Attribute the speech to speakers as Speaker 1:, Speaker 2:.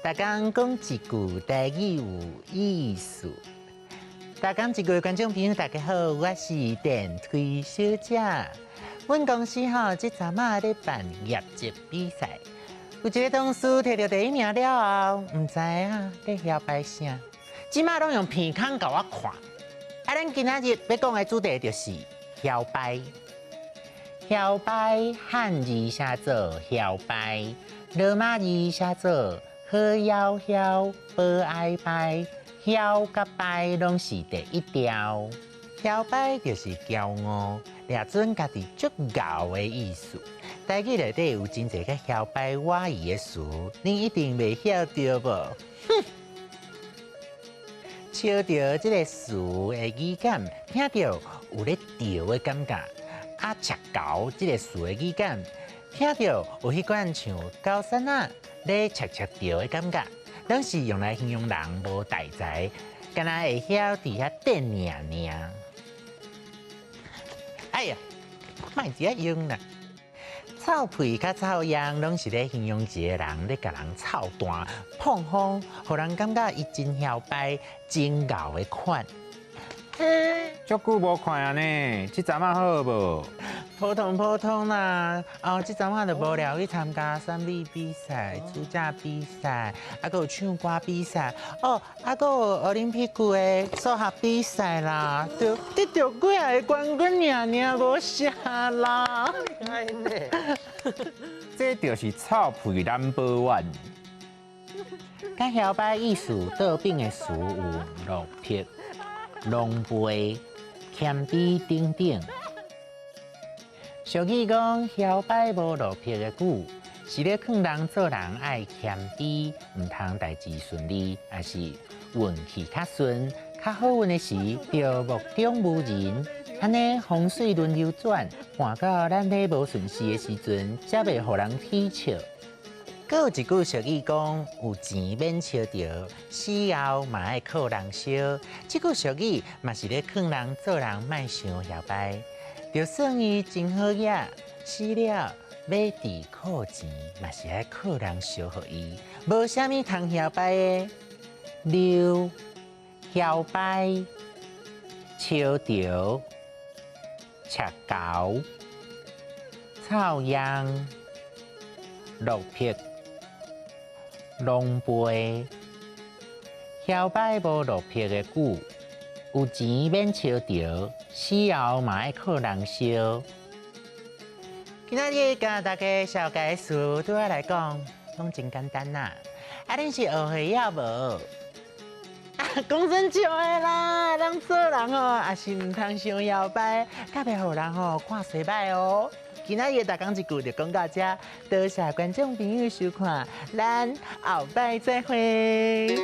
Speaker 1: 大家讲一句台语有意思。大家一句观众朋友，大家好，我是电推小姐。阮公司这阵仔咧办业绩比赛，有一个同事摕到第一名了后，唔知咧摇摆啥，即马拢用鼻孔甲我看。咱今仔日要讲的主题就是摇摆。摇摆汉字写做摇摆，罗马字写做好摇摇，不爱摆。摇甲摆拢是第一条。摇摆就是骄傲，掠准家己足傲的意思。台语内底有真侪个摇摆话语的词，你一定袂晓着无？哼！笑着这个词的语感，听到有咧调的感觉。赤狗这个词的语感，听到有迄款像高山啊咧赤调的感觉，拢是用来形容人无代才，敢若会晓伫遐等尔。哎呀，莫这样用啦！臭屁甲臭样，拢是咧形容一个人咧甲人臭弹、碰风，互人感觉伊真摇摆、真傲的款。
Speaker 2: 足久无看啊呢，这阵仔好无？
Speaker 1: 普通啦。这阵仔就无聊去参加选美比赛、主驾比赛，还有唱歌比赛。还有奥林匹克的数学比赛啦，就得到几个冠军尔，无啥啦。
Speaker 3: 哎呢，
Speaker 2: 这就是臭屁No.1。
Speaker 1: 甲摇摆艺术倒边的词有落魄、狼狽、谦卑等等。俗语讲摇摆无落魄的句，是咧劝人做人爱谦卑，唔通代志顺利，也是运气较顺、较好运的时，就目中无人。安尼风水轮流转，换到咱体无顺时的时阵，才袂互人踢笑。阁有一句俗语讲：有钱免笑着，死后嘛爱靠人烧。这句俗语嘛是咧劝人做人莫想摇摆。就算伊真好野，死了要地靠钱，嘛是爱靠人烧互伊，无虾米通摇摆的。溜、摇摆、笑着、赤狗、臭样、落魄、狼狽、摇摆无落魄的句。有钱免笑着，死后嘛爱靠人烧。今仔日甲大家小解说，对我来讲，拢真简单啦。恁是学会了无？讲真少的啦，人做人也是唔通伤摇摆，甲袂互人看衰歹哦。今仔日大讲一句就讲到这，多谢观众朋友收看，咱后摆再会。